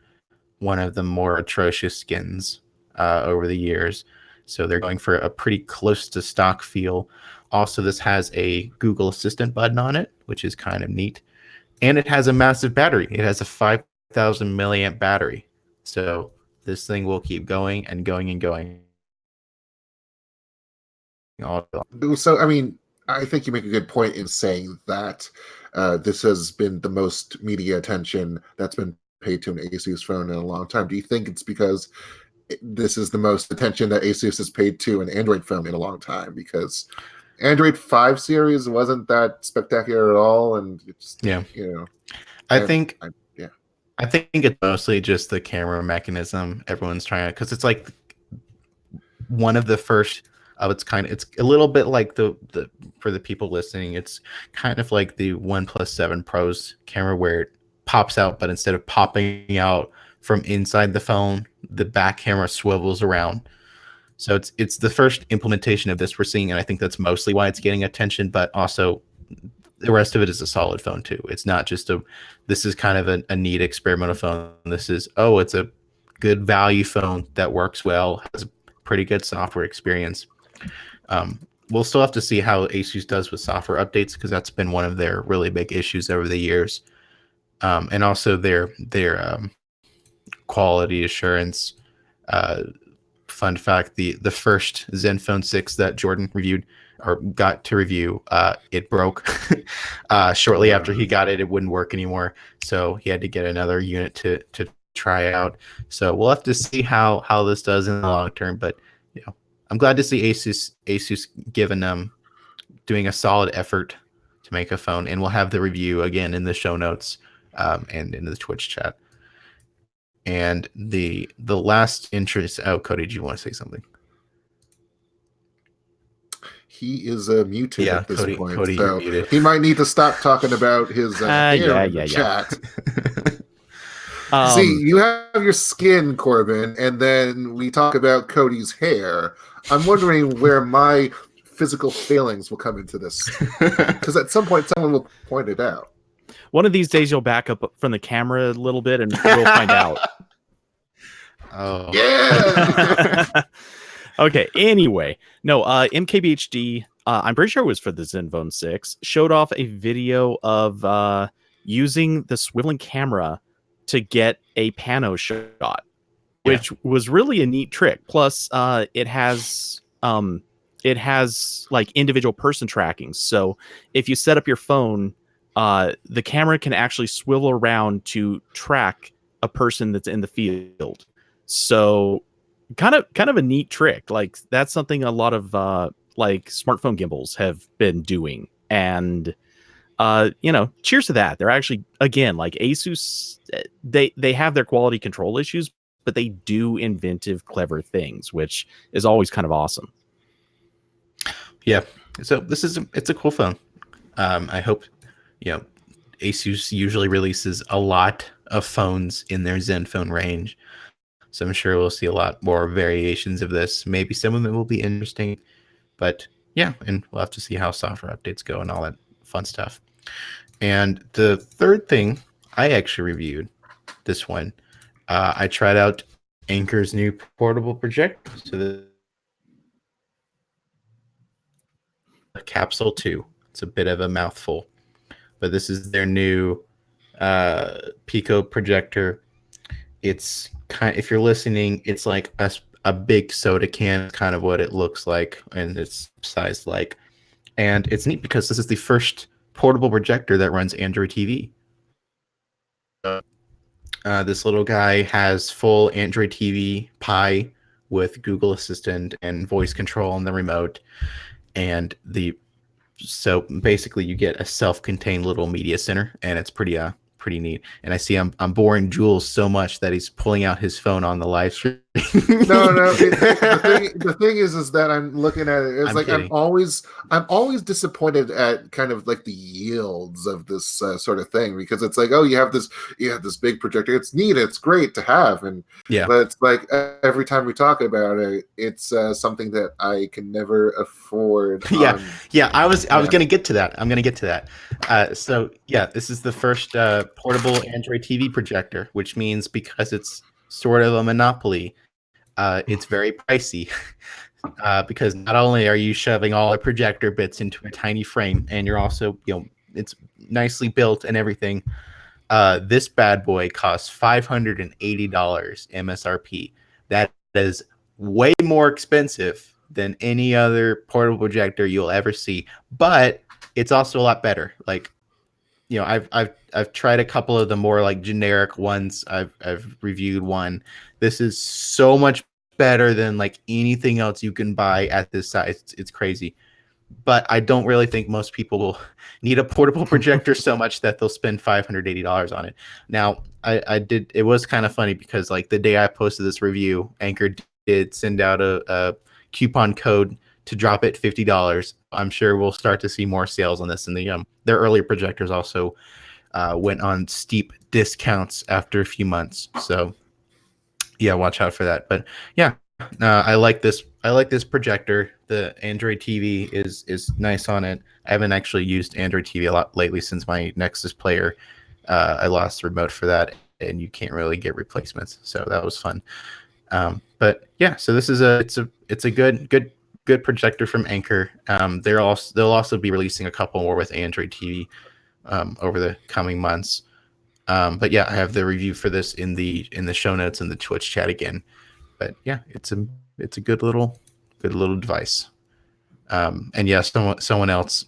one of the more atrocious skins over the years. So they're going for a pretty close to stock feel. Also, this has a Google Assistant button on it, which is kind of neat. And it has a massive battery. It has a 5,000 milliamp battery. So this thing will keep going and going and going. So, I mean, I think you make a good point in saying that this has been the most media attention that's been paid to an Asus phone in a long time. Do you think it's because this is the most attention that Asus has paid to an Android phone in a long time? Because Android 5 series wasn't that spectacular at all, and it's I think it's mostly just the camera mechanism. Everyone's trying to, because it's like one of the first of its kind. It's a little bit like the for the people listening, it's kind of like the OnePlus 7 Pro's camera, where it pops out, but instead of popping out from inside the phone, the back camera swivels around. So it's the first implementation of this we're seeing, and I think that's mostly why it's getting attention, but also the rest of it is a solid phone too. It's not just this is kind of a neat experimental phone. This is, it's a good value phone that works well, has a pretty good software experience. We'll still have to see how Asus does with software updates, because that's been one of their really big issues over the years. And also their quality assurance. Fun fact, the first Zenfone 6 that Jordan reviewed or got to review, it broke shortly after he got it. It wouldn't work anymore, so he had to get another unit to try out. So we'll have to see how this does in the long term, but I'm glad to see Asus given doing a solid effort to make a phone, and we'll have the review again in the show notes and in the Twitch chat. And the last interest. Oh, Cody, do you want to say something? He is muted at this point, Cody, so you're muted. He might need to stop talking about his hair in the chat. See, you have your skin, Corbin, and then we talk about Cody's hair. I'm wondering where my physical failings will come into this, because at some point someone will point it out. One of these days you'll back up from the camera a little bit and we'll find out. Oh. Yeah! Okay, anyway. No, MKBHD, I'm pretty sure it was for the Zenfone 6, showed off a video of using the swiveling camera to get a pano shot, which was really a neat trick. Plus, it has like individual person tracking. So if you set up your phone, the camera can actually swivel around to track a person that's in the field. So kind of a neat trick. Like, that's something a lot of like smartphone gimbals have been doing. And cheers to that. They're actually, again, like Asus, they have their quality control issues, but they do inventive, clever things, which is always kind of awesome. Yeah. So it's a cool phone. I hope you know, Asus usually releases a lot of phones in their Zenfone range. So I'm sure we'll see a lot more variations of this. Maybe some of them will be interesting, but yeah, and we'll have to see how software updates go and all that fun stuff. And the third thing I actually reviewed this one, I tried out Anker's new portable projector. So the Capsule 2. It's a bit of a mouthful, but this is their new pico projector. It's kind if you're listening, it's like a big soda can, kind of what it looks like, and it's sized like. And it's neat because this is the first portable projector that runs Android TV. This little guy has full Android TV Pie with Google Assistant and voice control on the remote, and so basically you get a self-contained little media center, and it's pretty neat. And I see I'm boring Jules so much that he's pulling out his phone on the live stream. No. The thing is that I'm looking at it. It's I'm always disappointed at kind of like the yields of this sort of thing, because it's like, oh, you have this big projector. It's neat. It's great to have, but it's like every time we talk about it, it's something that I can never afford. I was going to get to that. I'm going to get to that. So yeah, this is the first portable Android TV projector, which means because it's sort of a monopoly, it's very pricey. Because not only are you shoving all the projector bits into a tiny frame, and you're also, it's nicely built and everything. This bad boy costs $580 MSRP. That is way more expensive than any other portable projector you'll ever see, but it's also a lot better. Like, I've tried a couple of the more like generic ones. I've reviewed one. This is so much better than like anything else you can buy at this size. It's crazy. But I don't really think most people will need a portable projector so much that they'll spend $580 on it. Now, I did. It was kind of funny because like the day I posted this review, Anker did send out a coupon code to drop it $50. I'm sure we'll start to see more sales on this. And their earlier projectors also went on steep discounts after a few months. So yeah, watch out for that. But yeah, I like this. I like this projector. The Android TV is nice on it. I haven't actually used Android TV a lot lately since my Nexus player. I lost the remote for that, and you can't really get replacements. So that was fun. But yeah, so this is it's a good projector from Anker. They'll also be releasing a couple more with Android TV over the coming months. But yeah, I have the review for this in the show notes in the Twitch chat again. But yeah, it's a good little device. And yeah, someone else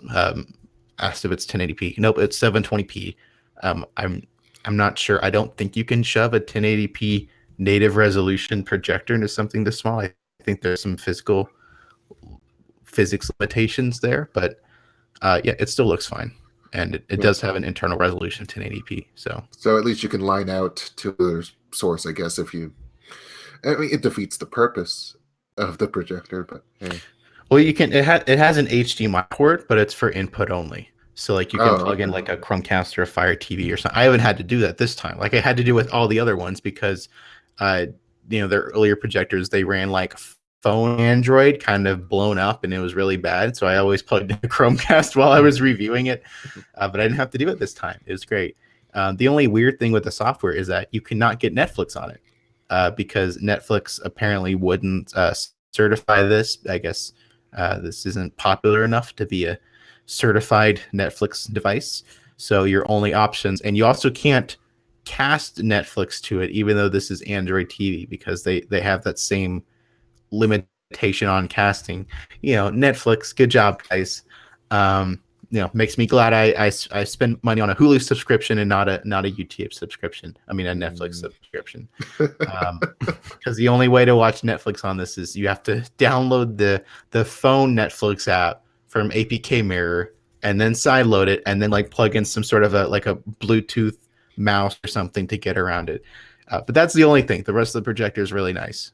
asked if it's 1080p. Nope, it's 720p. I'm not sure. I don't think you can shove a 1080p native resolution projector into something this small. I think there's some physics limitations there, but yeah, it still looks fine. And it does have an internal resolution of 1080p. So at least you can line out to the source, I guess. It defeats the purpose of the projector, but hey. Well, you can. It has an HDMI port, but it's for input only. So like you can plug in like a Chromecast or a Fire TV or something. I haven't had to do that this time. Like I had to do with all the other ones because, their earlier projectors, they ran like phone Android kind of blown up and it was really bad. So I always plugged in a Chromecast while I was reviewing it, but I didn't have to do it this time. It was great. The only weird thing with the software is that you cannot get Netflix on it because Netflix apparently wouldn't certify this. I guess this isn't popular enough to be a certified Netflix device. So your only options, and you also can't cast Netflix to it, even though this is Android TV, because they have that same limitation on casting. Netflix, good job, guys. Makes me glad I spend money on a Hulu subscription and not a YouTube subscription. I mean a Netflix subscription. Because the only way to watch Netflix on this is you have to download the phone Netflix app from APK Mirror and then sideload it and then like plug in some sort of a Bluetooth mouse or something to get around it. But that's the only thing. The rest of the projector is really nice.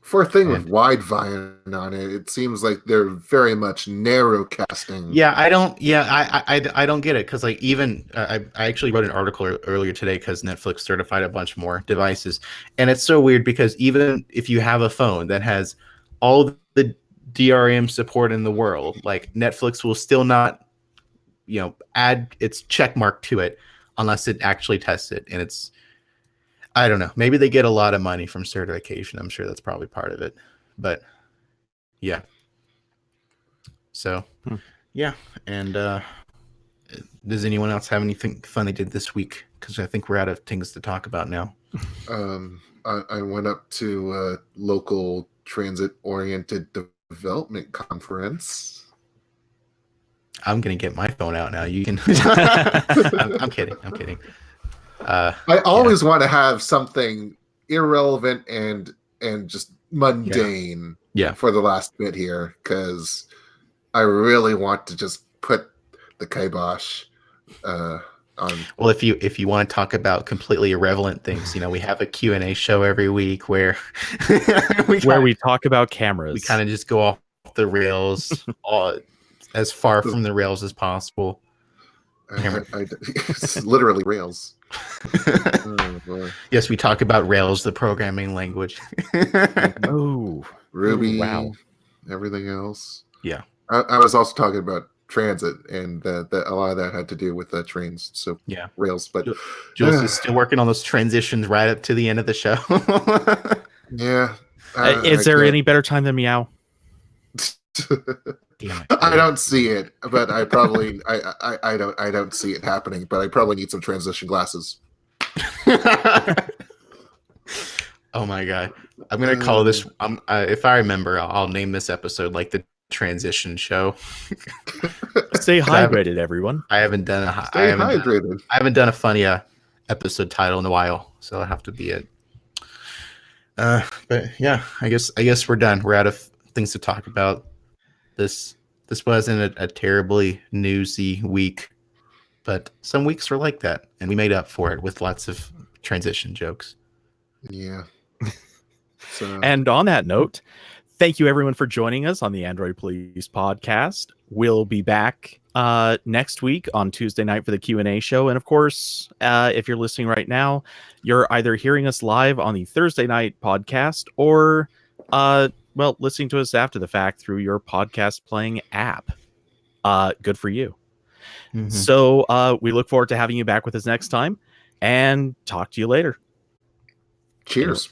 For a thing with wide vine on it, it seems like they're very much narrow casting. Yeah, I don't get it because like even I actually wrote an article earlier today because Netflix certified a bunch more devices, and it's so weird because even if you have a phone that has all the DRM support in the world, like Netflix will still not, add its check mark to it unless it actually tests it, and it's, I don't know. Maybe they get a lot of money from certification. I'm sure that's probably part of it. But yeah. So, yeah. And does anyone else have anything fun they did this week? Because I think we're out of things to talk about now. I went up to a local transit-oriented development conference. I'm going to get my phone out now. You can. I'm kidding. I'm kidding. I always want to have something irrelevant and just mundane for the last bit here, because I really want to just put the kibosh on. Well, if you want to talk about completely irrelevant things, we have a Q&A show every week where we talk about cameras. We kind of just go off the rails, as far from the rails as possible. It's literally Rails. Yes, we talk about Rails, the programming language. Ruby, wow, everything else. Yeah, I was also talking about transit, and that a lot of that had to do with trains. So yeah, Rails. But Jules is still working on those transitions right up to the end of the show. Yeah. Is there any better time than meow? Damn it. I don't see it, but I probably I don't see it happening. But I probably need some transition glasses. Oh my god! I'm gonna call this. If I remember, I'll name this episode like the transition show. Stay hydrated, everyone. I haven't done hydrated. I haven't done a funny episode title in a while, so it'll have to be it. But yeah, I guess we're done. We're out of things to talk about. This wasn't a terribly newsy week, but some weeks were like that, and we made up for it with lots of transition jokes. Yeah. So. And on that note, thank you everyone for joining us on the Android Police podcast. We'll be back next week on Tuesday night for the Q&A show. And of course, if you're listening right now, you're either hearing us live on the Thursday night podcast or listening to us after the fact through your podcast playing app. Good for you. Mm-hmm. So we look forward to having you back with us next time, and talk to you later. Cheers.